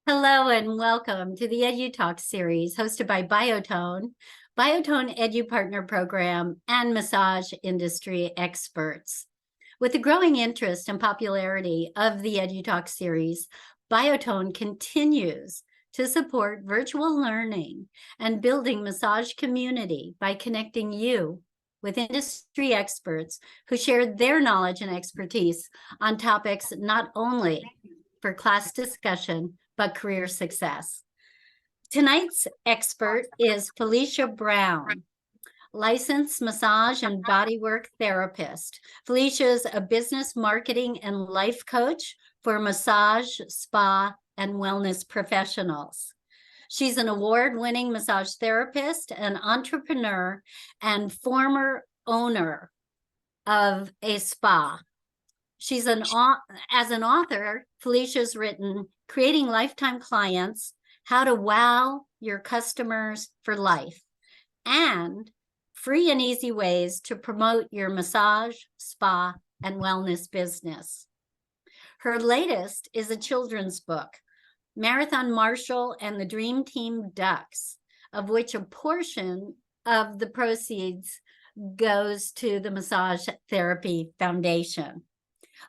Hello and welcome to the EduTalk series hosted by Biotone Edu Partner Program, and massage industry experts. With the growing interest and popularity of the EduTalk series, Biotone continues to support virtual learning and building massage community by connecting you with industry experts who share their knowledge and expertise on topics not only for class discussion, but career success. Tonight's expert is Felicia Brown, licensed massage and bodywork therapist. Felicia is a business marketing and life coach for massage, spa, and wellness professionals. She's an award-winning massage therapist, an entrepreneur, and former owner of a spa. As an author, Felicia's written Creating Lifetime Clients, How to Wow Your Customers for Life, and Free and Easy Ways to Promote Your Massage, Spa, and Wellness Business. Her latest is a children's book, Marathon Marshall and the Dream Team Ducks, of which a portion of the proceeds goes to the Massage Therapy Foundation.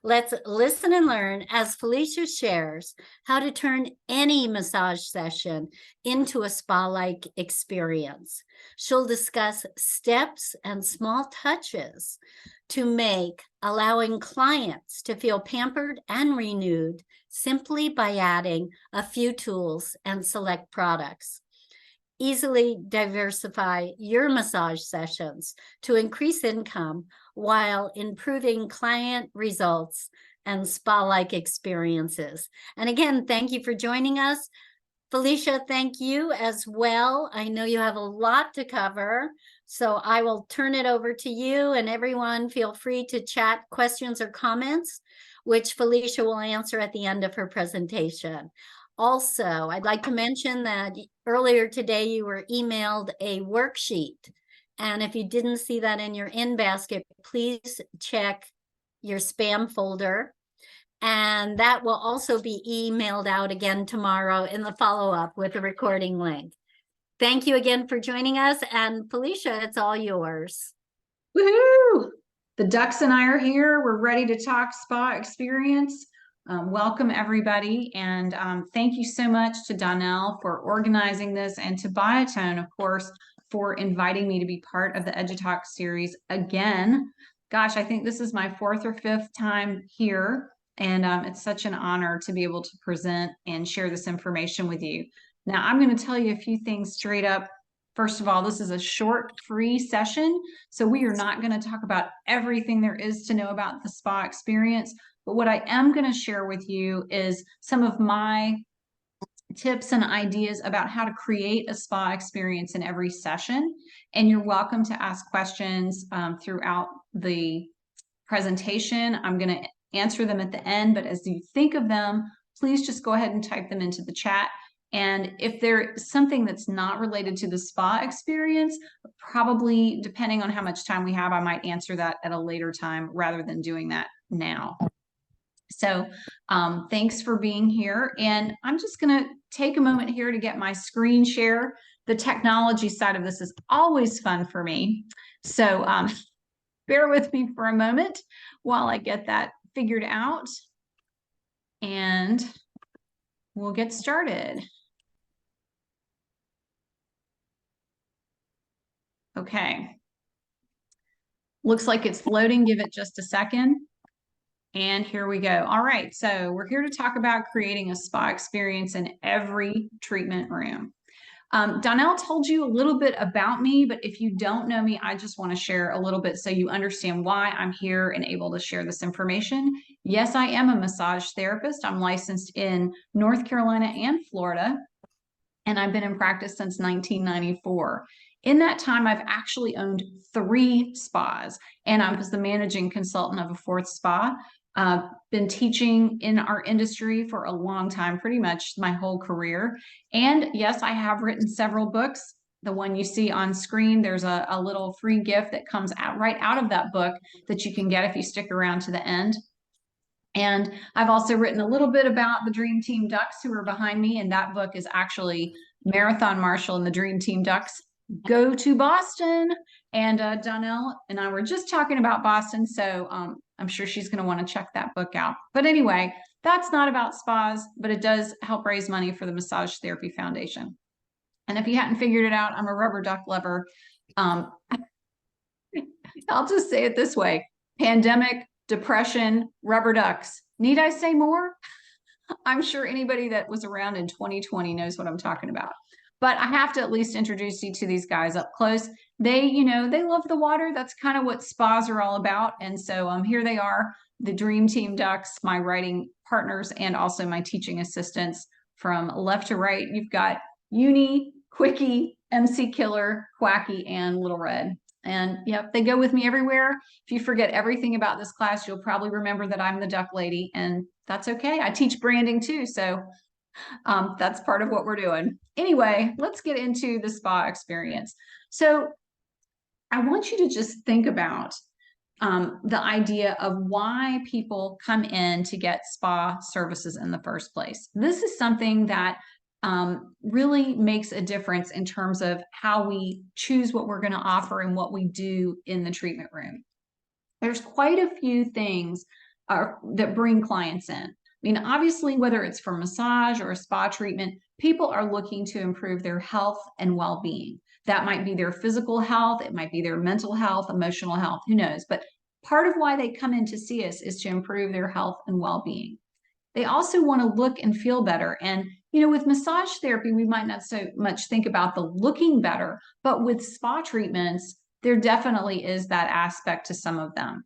Let's listen and learn as Felicia shares how to turn any massage session into a spa-like experience. She'll discuss steps and small touches to make allowing clients to feel pampered and renewed simply by adding a few tools and select products. Easily diversify your massage sessions to increase income while improving client results and spa-like experiences. And again, thank you for joining us. Felicia, thank you as well. I know you have a lot to cover, so I will turn it over to you, and everyone feel free to chat questions or comments, which Felicia will answer at the end of her presentation. Also, I'd like to mention that earlier today you were emailed a worksheet. And if you didn't see that in your in-basket, please check your spam folder. And that will also be emailed out again tomorrow in the follow-up with a recording link. Thank you again for joining us. And Felicia, it's all yours. Woohoo! The ducks and I are here. We're ready to talk spa experience. Welcome everybody, and thank you so much to Donnell for organizing this, and to Biotone, of course, for inviting me to be part of the EduTalk series again. Gosh, I think this is my 4th or 5th time here, and it's such an honor to be able to present and share this information with you. Now, I'm going to tell you a few things straight up. First of all, this is a short, free session, so we are not going to talk about everything there is to know about the spa experience. But what I am going to share with you is some of my tips and ideas about how to create a spa experience in every session. And you're welcome to ask questions throughout the presentation. I'm going to answer them at the end, but as you think of them, please just go ahead and type them into the chat. And if there's something that's not related to the spa experience, probably depending on how much time we have, I might answer that at a later time rather than doing that now. So thanks for being here. And I'm just going to take a moment here to get my screen share. The technology side of this is always fun for me. So bear with me for a moment while I get that figured out. And we'll get started. Okay. Looks like it's loading. Give it just a second. And here we go. All right, so we're here to talk about creating a spa experience in every treatment room. Donnell told you a little bit about me, but if you don't know me, I just want to share a little bit so you understand why I'm here and able to share this information. Yes, I am a massage therapist. I'm licensed in North Carolina and Florida, and I've been in practice since 1994. In that time, I've actually owned 3 spas, and I was the managing consultant of a 4th spa. Been teaching in our industry for a long time, pretty much my whole career. And yes, I have written several books. The one you see on screen, there's a little free gift that comes out right out of that book that you can get if you stick around to the end. And I've also written a little bit about the Dream Team Ducks who are behind me. And that book is actually Marathon Marshall and the Dream Team Ducks Go to Boston. And Donnell and I were just talking about Boston. So I'm sure she's going to want to check that book out. But anyway, that's not about spas, but it does help raise money for the Massage Therapy Foundation. And if you hadn't figured it out, I'm a rubber duck lover. I'll just say it this way: pandemic, depression, rubber ducks. Need I say more? I'm sure anybody that was around in 2020 knows what I'm talking about. But I have to at least introduce you to these guys up close. They, they love the water. That's kind of what spas are all about. And so here they are, the Dream Team Ducks, my writing partners, and also my teaching assistants. From left to right, you've got Uni, Quickie, MC Killer, Quacky, and Little Red. And yep, they go with me everywhere. If you forget everything about this class, you'll probably remember that I'm the duck lady, and that's okay. I teach branding too, so that's part of what we're doing. Anyway, let's get into the spa experience. So I want you to just think about the idea of why people come in to get spa services in the first place. This is something that really makes a difference in terms of how we choose what we're going to offer and what we do in the treatment room. There's quite a few things that bring clients in. I mean, obviously, whether it's for massage or a spa treatment, people are looking to improve their health and well-being. That might be their physical health, it might be their mental health, emotional health, who knows? But part of why they come in to see us is to improve their health and well-being. They also want to look and feel better. And, with massage therapy, we might not so much think about the looking better, but with spa treatments, there definitely is that aspect to some of them.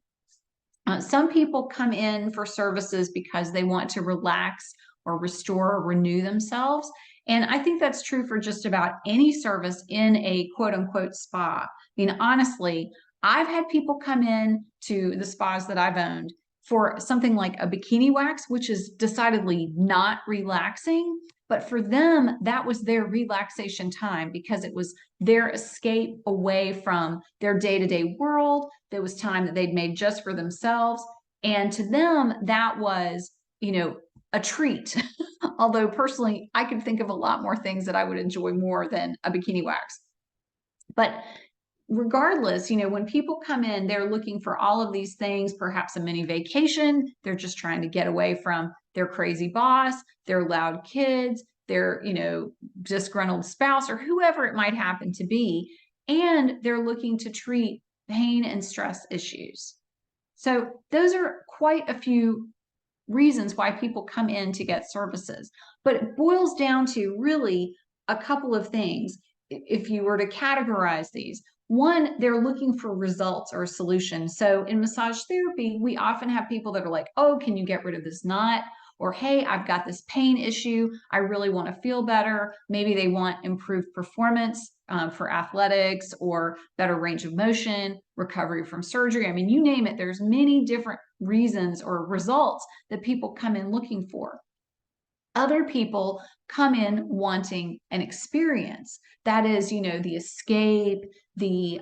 Some people come in for services because they want to relax or restore or renew themselves. And I think that's true for just about any service in a quote unquote spa. I mean, honestly, I've had people come in to the spas that I've owned for something like a bikini wax, which is decidedly not relaxing. But for them, that was their relaxation time because it was their escape away from their day-to-day world. There was time that they'd made just for themselves. And to them, that was, a treat. Although personally, I could think of a lot more things that I would enjoy more than a bikini wax. But regardless, when people come in, they're looking for all of these things, perhaps a mini vacation. They're just trying to get away from their crazy boss, their loud kids, their, disgruntled spouse, or whoever it might happen to be. And they're looking to treat pain and stress issues. So those are quite a few reasons why people come in to get services. But it boils down to really a couple of things. If you were to categorize these, one, they're looking for results or a solution. So in massage therapy, we often have people that are like, oh, can you get rid of this knot? Or, hey, I've got this pain issue. I really want to feel better. Maybe they want improved performance for athletics or better range of motion, recovery from surgery. I mean, you name it. There's many different reasons or results that people come in looking for. Other people come in wanting an experience. That is, the escape, the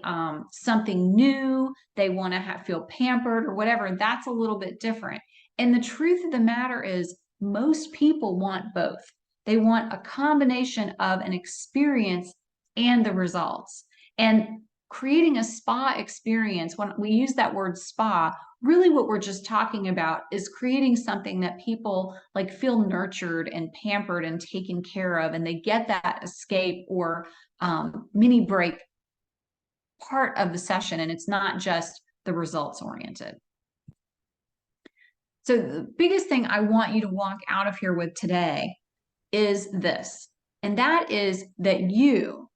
something new. They want to feel pampered or whatever. That's a little bit different. And the truth of the matter is, most people want both. They want a combination of an experience and the results. And creating a spa experience, when we use that word spa, really what we're just talking about is creating something that people feel nurtured and pampered and taken care of, and they get that escape or mini break part of the session, and it's not just the results oriented. So the biggest thing I want you to walk out of here with today is this, and that is that you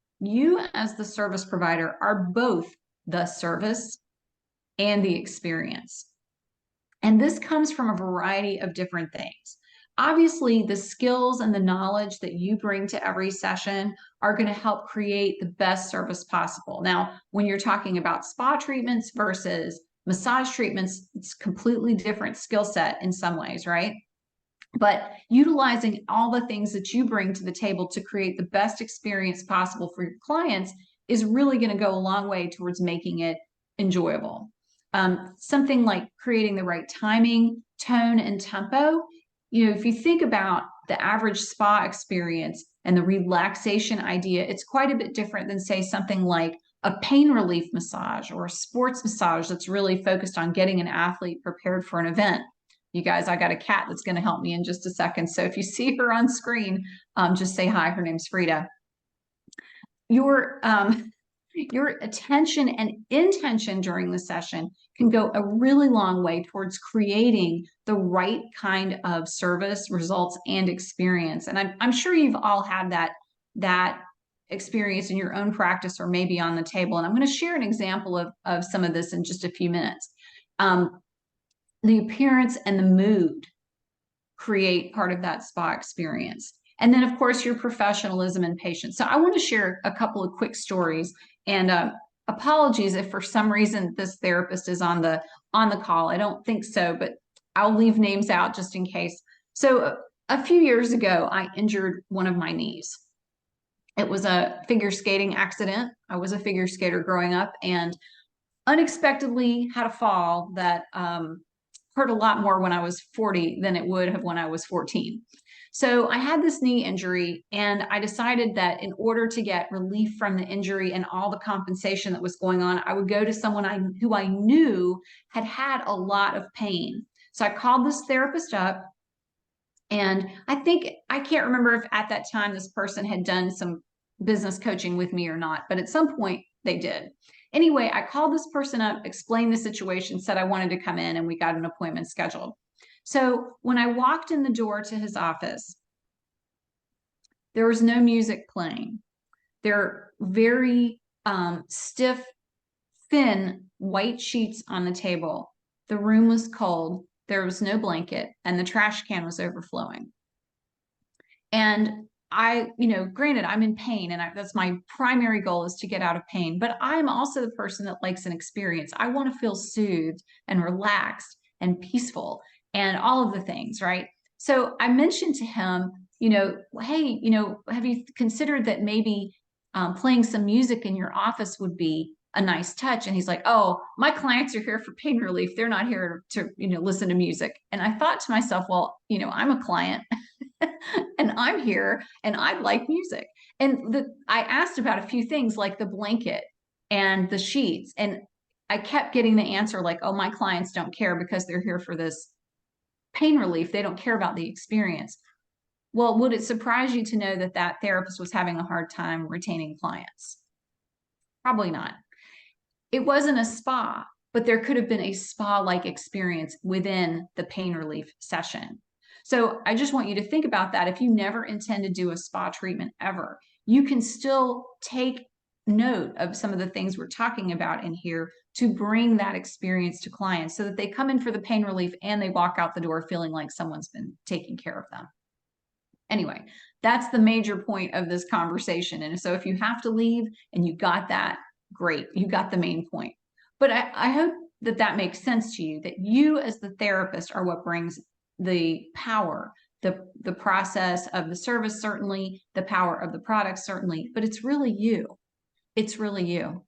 as the service provider are both the service and the experience. And this comes from a variety of different things. Obviously, the skills and the knowledge that you bring to every session are going to help create the best service possible. Now, when you're talking about spa treatments versus massage treatments, it's a completely different skill set in some ways, right? But utilizing all the things that you bring to the table to create the best experience possible for your clients is really going to go a long way towards making it enjoyable. Something like creating the right timing, tone, and tempo. If you think about the average spa experience and the relaxation idea, it's quite a bit different than, say, something like a pain relief massage or a sports massage that's really focused on getting an athlete prepared for an event. You guys, I got a cat that's going to help me in just a second. So if you see her on screen, just say hi. Her name's Frida. Your attention and intention during the session can go a really long way towards creating the right kind of service, results, and experience. And I'm sure you've all had that experience in your own practice or maybe on the table. And I'm going to share an example of some of this in just a few minutes. The appearance and the mood create part of that spa experience. And then, of course, your professionalism and patience. So I want to share a couple of quick stories. And apologies if for some reason this therapist is on the call. I don't think so, but I'll leave names out just in case. So a few years ago, I injured one of my knees. It was a figure skating accident. I was a figure skater growing up and unexpectedly had a fall that hurt a lot more when I was 40 than it would have when I was 14. So I had this knee injury, and I decided that in order to get relief from the injury and all the compensation that was going on, I would go to someone who I knew had had a lot of pain. So I called this therapist up, and I can't remember if at that time this person had done some business coaching with me or not, but at some point they did. Anyway, I called this person up, explained the situation, said I wanted to come in, and we got an appointment scheduled. So when I walked in the door to his office, there was no music playing. There are very stiff, thin white sheets on the table. The room was cold. There was no blanket, and the trash can was overflowing. And granted, I'm in pain, and that's my primary goal, is to get out of pain. But I'm also the person that likes an experience. I want to feel soothed and relaxed and peaceful and all of the things, right? So I mentioned to him, hey, have you considered that maybe playing some music in your office would be a nice touch? And he's like, oh, my clients are here for pain relief. They're not here to listen to music. And I thought to myself, well, I'm a client. And I'm here and I'd like music. And I asked about a few things like the blanket and the sheets. And I kept getting the answer like, oh, my clients don't care because they're here for this pain relief. They don't care about the experience. Well, would it surprise you to know that that therapist was having a hard time retaining clients? Probably not. It wasn't a spa, but there could have been a spa-like experience within the pain relief session. So I just want you to think about that. If you never intend to do a spa treatment ever, you can still take note of some of the things we're talking about in here to bring that experience to clients so that they come in for the pain relief and they walk out the door feeling like someone's been taking care of them. Anyway, that's the major point of this conversation. And so if you have to leave and you got that, great, you got the main point. But I hope that makes sense to you, that you as the therapist are what brings the power, the process of the service, certainly, the power of the product, certainly, but it's really you. It's really you.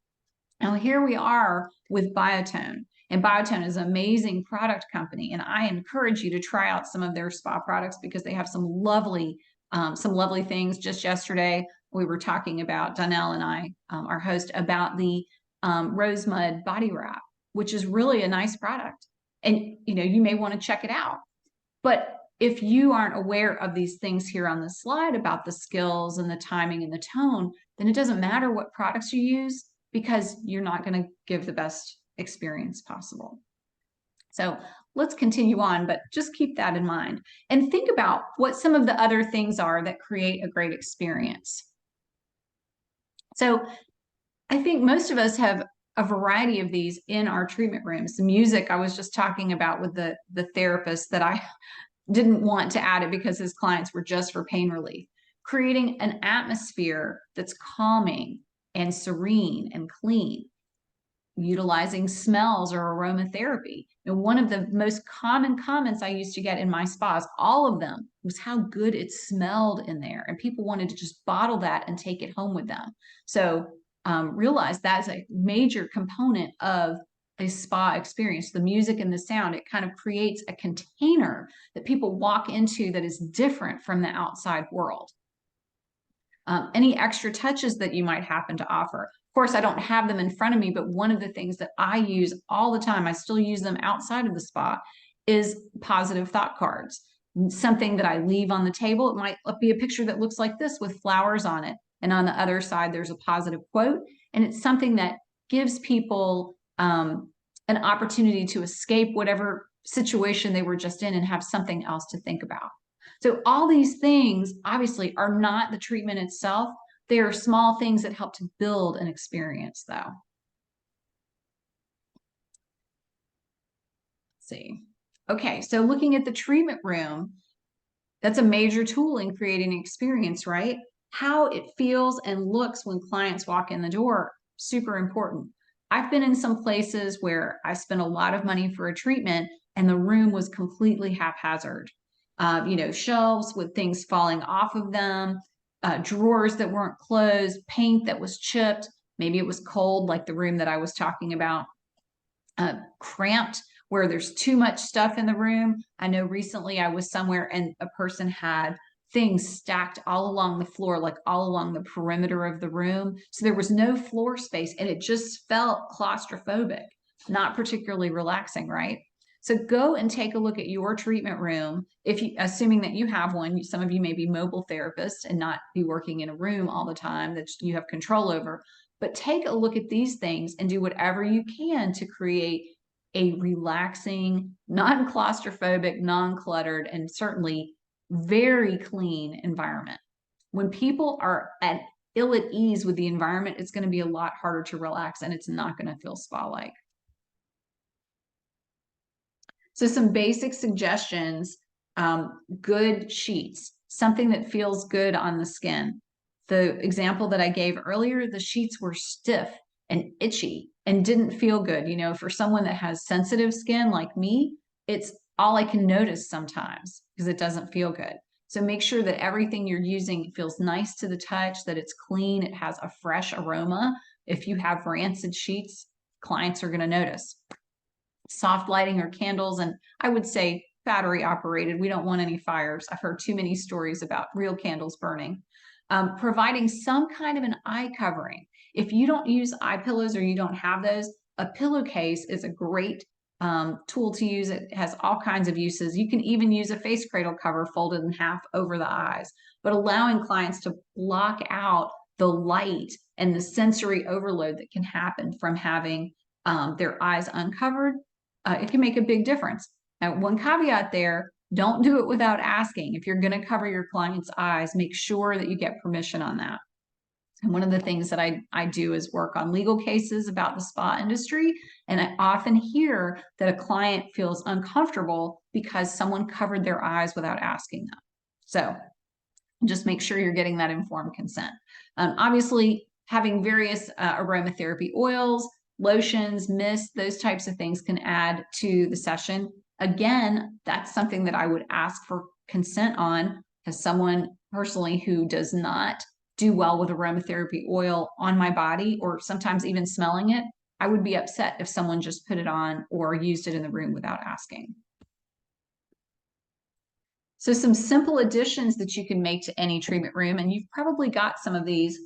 Now, here we are with Biotone, and Biotone is an amazing product company, and I encourage you to try out some of their spa products because they have some lovely things. Just yesterday, we were talking about, Donnell and I, our host, about the Rose Mud Body Wrap, which is really a nice product. And, you may want to check it out. But if you aren't aware of these things here on the slide about the skills and the timing and the tone, then it doesn't matter what products you use because you're not going to give the best experience possible. So let's continue on, but just keep that in mind and think about what some of the other things are that create a great experience. So I think most of us have a variety of these in our treatment rooms. The music I was just talking about with the therapist that I didn't want to add it because his clients were just for pain relief. Creating an atmosphere that's calming and serene and clean. Utilizing smells or aromatherapy. And one of the most common comments I used to get in my spas, all of them, was how good it smelled in there. And people wanted to just bottle that and take it home with them. So realize that's a major component of a spa experience. The music and the sound, it kind of creates a container that people walk into that is different from the outside world. Any extra touches that you might happen to offer. Of course, I don't have them in front of me, but one of the things that I use all the time, I still use them outside of the spa, is positive thought cards. Something that I leave on the table. It might be a picture that looks like this with flowers on it. And on the other side, there's a positive quote. And it's something that gives people an opportunity to escape whatever situation they were just in and have something else to think about. So all these things obviously are not the treatment itself. They are small things that help to build an experience though. Let's see. Okay, so looking at the treatment room, that's a major tool in creating an experience, right? How it feels and looks when clients walk in the door, super important. I've been in some places where I spent a lot of money for a treatment and the room was completely haphazard. Shelves with things falling off of them, drawers that weren't closed, paint that was chipped. Maybe it was cold, like the room that I was talking about, cramped where there's too much stuff in the room. I know recently I was somewhere and a person had things stacked all along the floor, like all along the perimeter of the room. So there was no floor space and it just felt claustrophobic, not particularly relaxing, right? So go and take a look at your treatment room. Assuming that you have one, some of you may be mobile therapists and not be working in a room all the time that you have control over, but take a look at these things and do whatever you can to create a relaxing, non-claustrophobic, non-cluttered, and certainly very clean environment. When people are ill at ease with the environment, it's going to be a lot harder to relax and it's not going to feel spa-like. So some basic suggestions, good sheets, something that feels good on the skin. The example that I gave earlier, the sheets were stiff and itchy and didn't feel good. For someone that has sensitive skin like me, it's all I can notice sometimes because it doesn't feel good. So make sure that everything you're using feels nice to the touch, that it's clean, it has a fresh aroma. If you have rancid sheets, clients are going to notice. Soft lighting or candles, and I would say battery operated. We don't want any fires. I've heard too many stories about real candles burning. Providing some kind of an eye covering. If you don't use eye pillows or you don't have those, a pillowcase is a great tool to use. It has all kinds of uses. You can even use a face cradle cover folded in half over the eyes, but allowing clients to block out the light and the sensory overload that can happen from having their eyes uncovered, it can make a big difference. Now, one caveat there, don't do it without asking. If you're going to cover your client's eyes, make sure that you get permission on that. And one of the things that I do is work on legal cases about the spa industry. And I often hear that a client feels uncomfortable because someone covered their eyes without asking them. So just make sure you're getting that informed consent. Obviously, having various aromatherapy oils, lotions, mist, those types of things can add to the session. Again, that's something that I would ask for consent on as someone personally who does not do well with aromatherapy oil on my body or sometimes even smelling it. I would be upset if someone just put it on or used it in the room without asking. So some simple additions that you can make to any treatment room, and you've probably got some of these.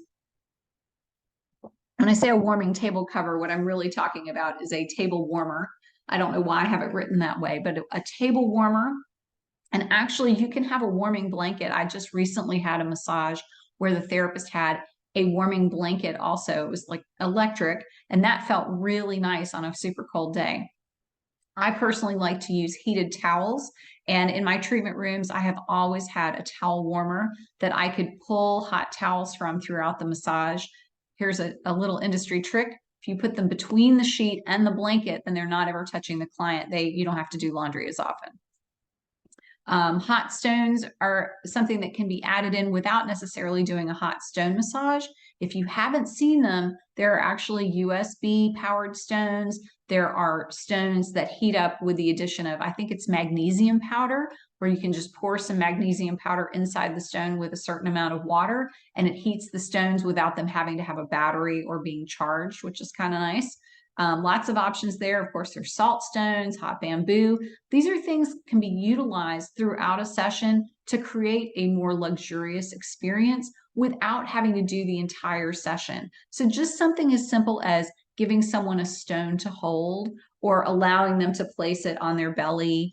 When I say a warming table cover, what I'm really talking about is a table warmer. I don't know why I have it written that way, but a table warmer. And actually, you can have a warming blanket. I just recently had a massage where the therapist had a warming blanket also. It was like electric, and that felt really nice on a super cold day. I personally like to use heated towels, and in my treatment rooms, I have always had a towel warmer that I could pull hot towels from throughout the massage. Here's a little industry trick. If you put them between the sheet and the blanket, then they're not ever touching the client. You don't have to do laundry as often. Hot stones are something that can be added in without necessarily doing a hot stone massage. If you haven't seen them, there are actually USB powered stones. There are stones that heat up with the addition of, I think it's magnesium powder, where you can just pour some magnesium powder inside the stone with a certain amount of water, and it heats the stones without them having to have a battery or being charged, which is kind of nice. Lots of options there. Of course, there's salt stones, hot bamboo. These are things can be utilized throughout a session to create a more luxurious experience without having to do the entire session. So just something as simple as giving someone a stone to hold or allowing them to place it on their belly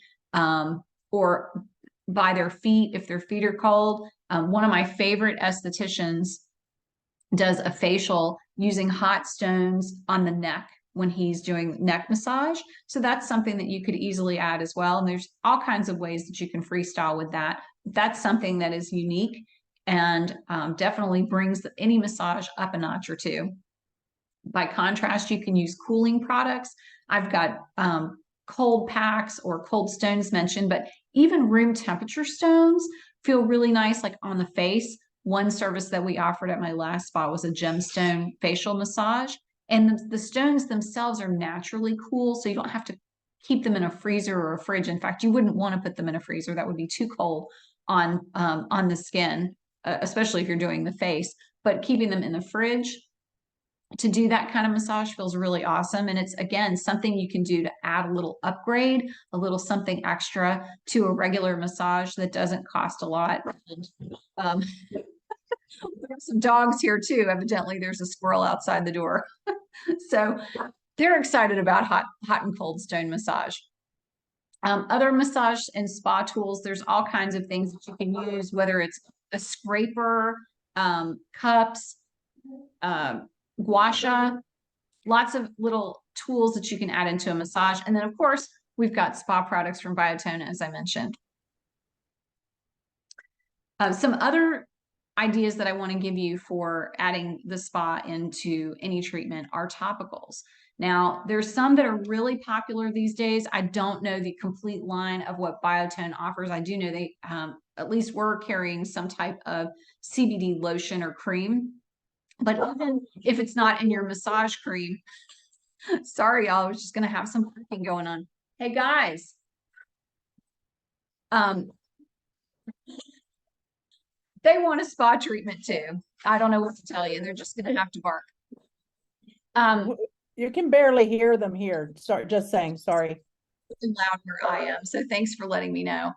or by their feet if their feet are cold. One of my favorite estheticians does a facial using hot stones on the neck when he's doing neck massage. So that's something that you could easily add as well. And there's all kinds of ways that you can freestyle with that. That's something that is unique and definitely brings any massage up a notch or two. By contrast, you can use cooling products. I've got cold packs or cold stones mentioned, but even room temperature stones feel really nice, like on the face. One service that we offered at my last spa was a gemstone facial massage. And the stones themselves are naturally cool, so you don't have to keep them in a freezer or a fridge. In fact, you wouldn't want to put them in a freezer. That would be too cold on the skin, especially if you're doing the face. But keeping them in the fridge to do that kind of massage feels really awesome. And it's, again, something you can do to add a little upgrade, a little something extra to a regular massage that doesn't cost a lot. And, we have some dogs here too. Evidently, there's a squirrel outside the door. So they're excited about hot and cold stone massage. Other massage and spa tools, there's all kinds of things that you can use, whether it's a scraper, cups, gua sha, lots of little tools that you can add into a massage. And then, of course, we've got spa products from Biotone, as I mentioned. Some other ideas that I want to give you for adding the spa into any treatment are topicals. Now, there's some that are really popular these days. I don't know the complete line of what Biotone offers. I do know they at least were carrying some type of CBD lotion or cream. But even if it's not in your massage cream, sorry, y'all, I was just going to have some barking going on. Hey, guys. They want a spa treatment too. I don't know what to tell you. They're just going to have to bark. You can barely hear them here. Sorry, just saying, sorry. Loud where I am. So thanks for letting me know.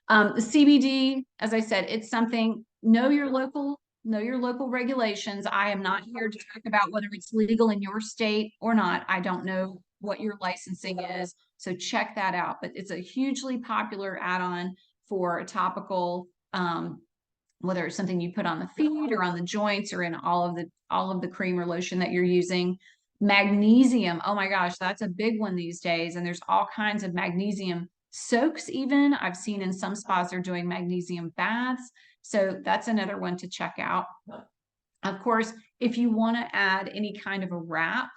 The CBD, as I said, it's something, know your local regulations. I am not here to talk about whether it's legal in your state or not. I don't know what your licensing is. So check that out. But it's a hugely popular add-on for a topical, whether it's something you put on the feet or on the joints or in all of the cream or lotion that you're using. Magnesium, oh my gosh, that's a big one these days. And there's all kinds of magnesium soaks even. I've seen in some spas they're doing magnesium baths. So that's another one to check out. Of course, if you want to add any kind of a wrap,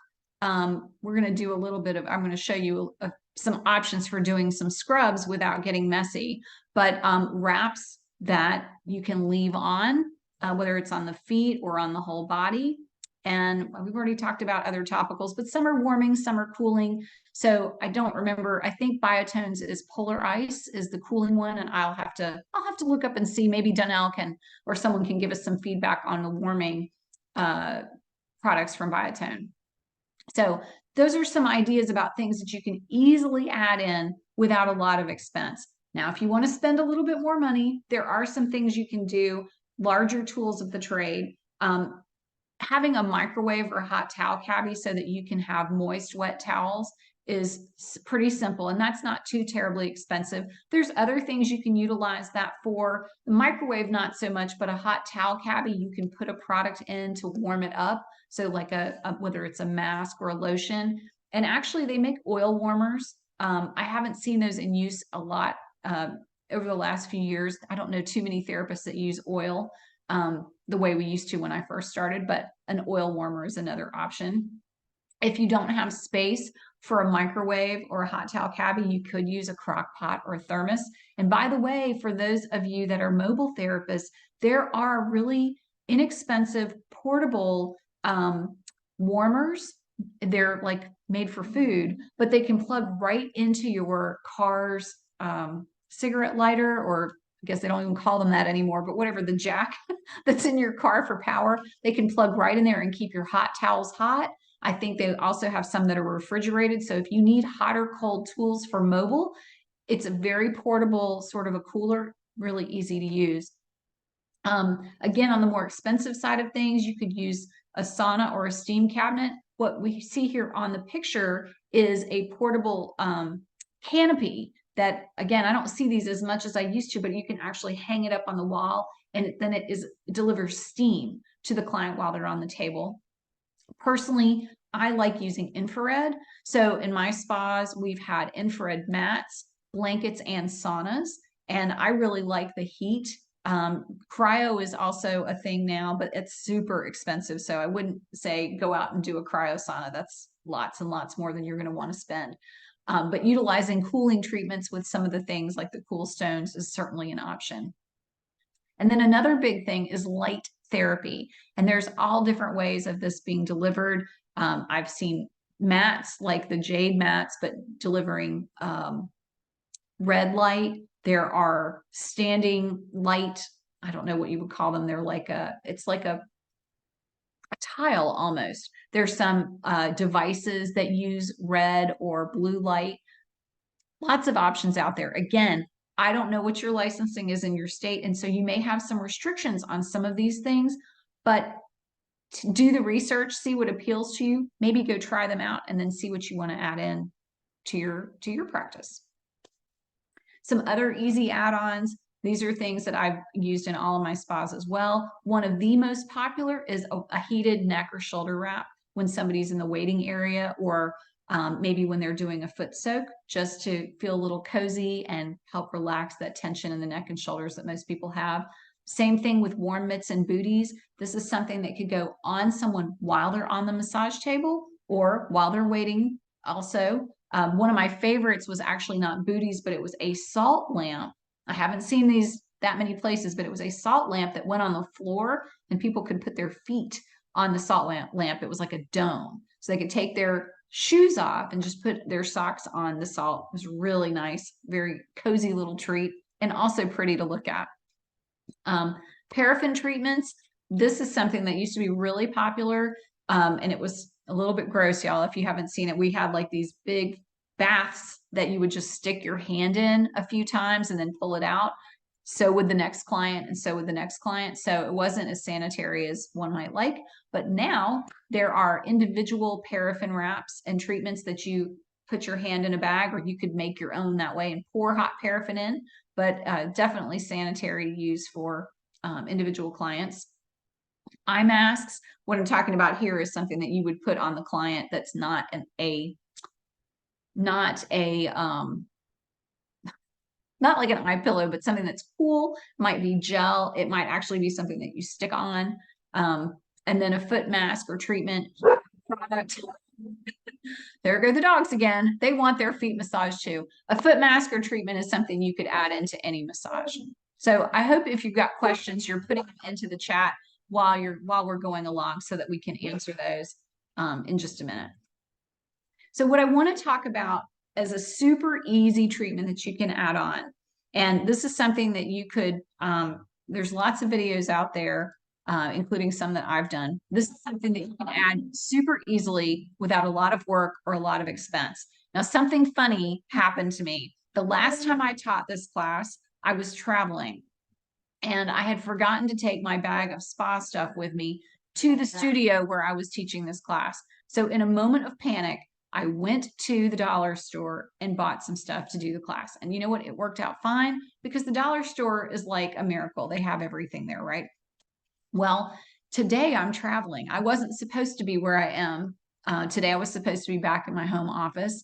we're going to do a little bit of, I'm going to show you some options for doing some scrubs without getting messy. But wraps that you can leave on, whether it's on the feet or on the whole body. And we've already talked about other topicals, but some are warming, some are cooling. So I don't remember. I think Biotone's is Polar Ice is the cooling one, and I'll have to look up and see. Maybe Donnell can or someone can give us some feedback on the warming products from Biotone. So those are some ideas about things that you can easily add in without a lot of expense. Now, if you want to spend a little bit more money, there are some things you can do, larger tools of the trade. Having a microwave or hot towel cabbie so that you can have moist, wet towels is pretty simple, and that's not too terribly expensive. There's other things you can utilize that for. The microwave, not so much, but a hot towel cabbie, you can put a product in to warm it up. So like whether it's a mask or a lotion. And actually, they make oil warmers. I haven't seen those in use a lot over the last few years. I don't know too many therapists that use oil the way we used to when I first started, but an oil warmer is another option. If you don't have space for a microwave or a hot towel cabbie, you could use a crock pot or a thermos. And by the way, for those of you that are mobile therapists, there are really inexpensive portable warmers. They're like made for food, but they can plug right into your car's cigarette lighter, or I guess they don't even call them that anymore, but whatever, the jack that's in your car for power, they can plug right in there and keep your hot towels hot. I think they also have some that are refrigerated. So if you need hot or cold tools for mobile, it's a very portable sort of a cooler, really easy to use. Again, on the more expensive side of things, you could use a sauna or a steam cabinet. What we see here on the picture is a portable canopy that, again, I don't see these as much as I used to, but you can actually hang it up on the wall, and then it delivers steam to the client while they're on the table. Personally, I like using infrared. So in my spas, we've had infrared mats, blankets, and saunas, and I really like the heat. Cryo is also a thing now, but it's super expensive. So I wouldn't say go out and do a cryo sauna. That's lots and lots more than you're going to want to spend. But utilizing cooling treatments with some of the things like the cool stones is certainly an option. And then another big thing is light therapy. And there's all different ways of this being delivered. I've seen mats like the jade mats, but delivering red light. There are standing light. I don't know what you would call them. They're like it's like a tile almost. There's some devices that use red or blue light. Lots of options out there. Again, I don't know what your licensing is in your state, and so you may have some restrictions on some of these things, but do the research, see what appeals to you, maybe go try them out, and then see what you want to add in to your practice. Some other easy add-ons. These are things that I've used in all of my spas as well. One of the most popular is a heated neck or shoulder wrap when somebody's in the waiting area, or maybe when they're doing a foot soak, just to feel a little cozy and help relax that tension in the neck and shoulders that most people have. Same thing with warm mitts and booties. This is something that could go on someone while they're on the massage table or while they're waiting also. One of my favorites was actually not booties, but it was a salt lamp. I haven't seen these that many places, but it was a salt lamp that went on the floor and people could put their feet on the salt lamp. It was like a dome. So they could take their shoes off and just put their socks on the salt. It was really nice, very cozy little treat, and also pretty to look at. Paraffin treatments. This is something that used to be really popular, and it was a little bit gross, y'all, if you haven't seen it. We had like these big baths that you would just stick your hand in a few times and then pull it out. So would the next client, and so would the next client. So it wasn't as sanitary as one might like. But now there are individual paraffin wraps and treatments that you put your hand in a bag, or you could make your own that way and pour hot paraffin in, but definitely sanitary to use for individual clients. Eye masks, what I'm talking about here is something that you would put on the client that's not not like an eye pillow, but something that's cool. Might be gel. It might actually be something that you stick on. And then a foot mask or treatment product. There go the dogs again. They want their feet massaged too. A foot mask or treatment is something you could add into any massage. So I hope if you've got questions, you're putting them into the chat while we're going along so that we can answer those in just a minute. So what I want to talk about is a super easy treatment that you can add on. And this is something that you could, there's lots of videos out there, including some that I've done. This is something that you can add super easily without a lot of work or a lot of expense. Now, something funny happened to me. The last time I taught this class, I was traveling and I had forgotten to take my bag of spa stuff with me to the studio where I was teaching this class. So in a moment of panic, I went to the dollar store and bought some stuff to do the class. And you know what? It worked out fine because the dollar store is like a miracle. They have everything there, right? Well, today I'm traveling. I wasn't supposed to be where I am. Today I was supposed to be back in my home office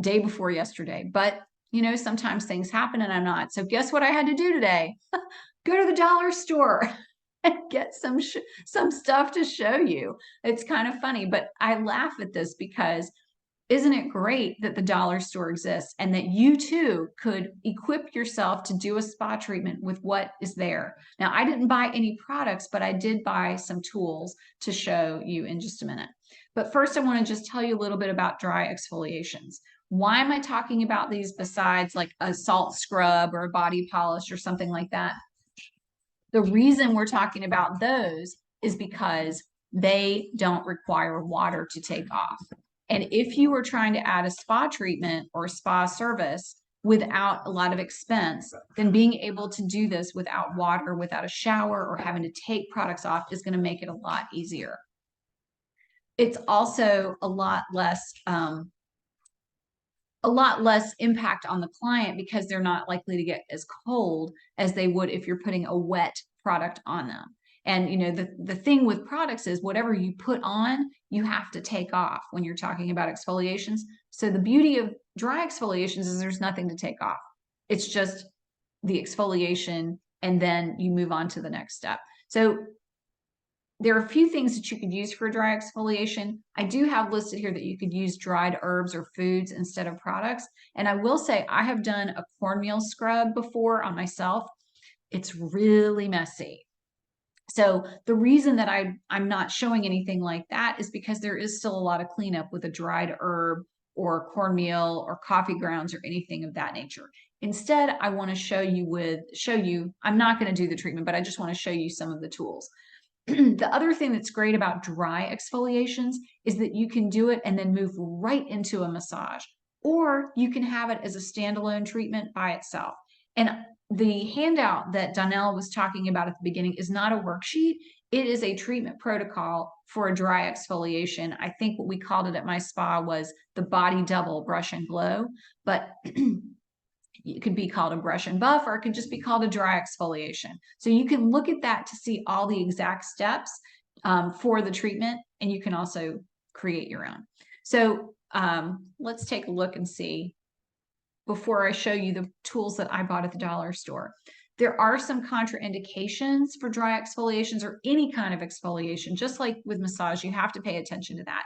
day before yesterday. But, you know, sometimes things happen and I'm not. So guess what I had to do today? Go to the dollar store and get some stuff to show you. It's kind of funny, but I laugh at this because isn't it great that the dollar store exists and that you too could equip yourself to do a spa treatment with what is there? Now, I didn't buy any products, but I did buy some tools to show you in just a minute. But first, I want to just tell you a little bit about dry exfoliations. Why am I talking about these besides like a salt scrub or a body polish or something like that? The reason we're talking about those is because they don't require water to take off. And if you were trying to add a spa treatment or a spa service without a lot of expense, then being able to do this without water, without a shower, or having to take products off is going to make it a lot easier. It's also a lot less impact on the client because they're not likely to get as cold as they would if you're putting a wet product on them. And you know, the thing with products is whatever you put on, you have to take off when you're talking about exfoliations. So the beauty of dry exfoliations is there's nothing to take off. It's just the exfoliation, and then you move on to the next step. So there are a few things that you could use for dry exfoliation. I do have listed here that you could use dried herbs or foods instead of products. And I will say I have done a cornmeal scrub before on myself. It's really messy. So the reason that I'm not showing anything like that is because there is still a lot of cleanup with a dried herb or cornmeal or coffee grounds or anything of that nature. Instead, I want to show you, I'm not going to do the treatment, but I just want to show you some of the tools. The other thing that's great about dry exfoliations is that you can do it and then move right into a massage, or you can have it as a standalone treatment by itself. And the handout that Donnell was talking about at the beginning is not a worksheet. It is a treatment protocol for a dry exfoliation. I think what we called it at my spa was the body double brush and glow, but it could be called a brush and buff, or it could just be called a dry exfoliation. So you can look at that to see all the exact steps for the treatment, and you can also create your own. So let's take a look and see before I show you the tools that I bought at the dollar store. There are some contraindications for dry exfoliations or any kind of exfoliation. Just like with massage, you have to pay attention to that.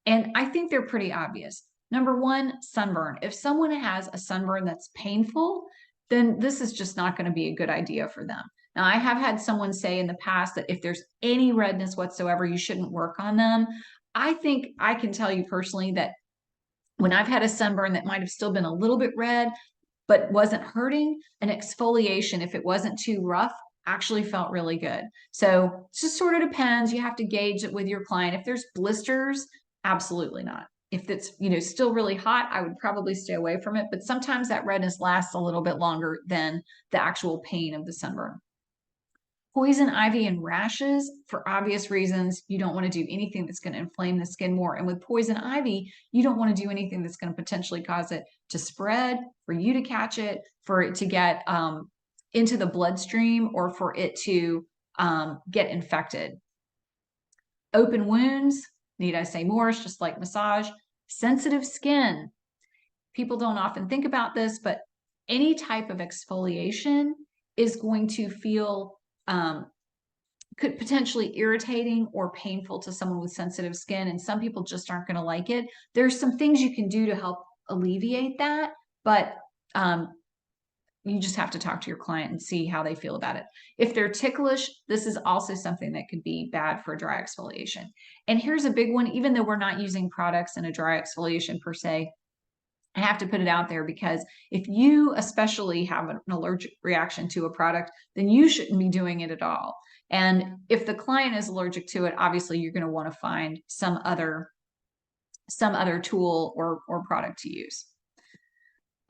And I think they're pretty obvious. Number one, sunburn. If someone has a sunburn that's painful, then this is just not going to be a good idea for them. Now, I have had someone say in the past that if there's any redness whatsoever, you shouldn't work on them. I think I can tell you personally that when I've had a sunburn that might have still been a little bit red, but wasn't hurting, an exfoliation, if it wasn't too rough, actually felt really good. So it just sort of depends. You have to gauge it with your client. If there's blisters, absolutely not. If it's, you know, still really hot, I would probably stay away from it. But sometimes that redness lasts a little bit longer than the actual pain of the sunburn. Poison ivy and rashes, for obvious reasons, you don't want to do anything that's going to inflame the skin more. And with poison ivy, you don't want to do anything that's going to potentially cause it to spread, for you to catch it, for it to get into the bloodstream, or for it to get infected. Open wounds, need I say more? It's just like massage. Sensitive skin. People don't often think about this, but any type of exfoliation is going to feel could potentially irritating or painful to someone with sensitive skin, and some people just aren't going to like it. There's some things you can do to help alleviate that, but you just have to talk to your client and see how they feel about it. If they're ticklish, this is also something that could be bad for dry exfoliation. And here's a big one, even though we're not using products in a dry exfoliation per se, I have to put it out there because if you especially have an allergic reaction to a product, then you shouldn't be doing it at all. And if the client is allergic to it, obviously you're going to want to find some other tool or product to use.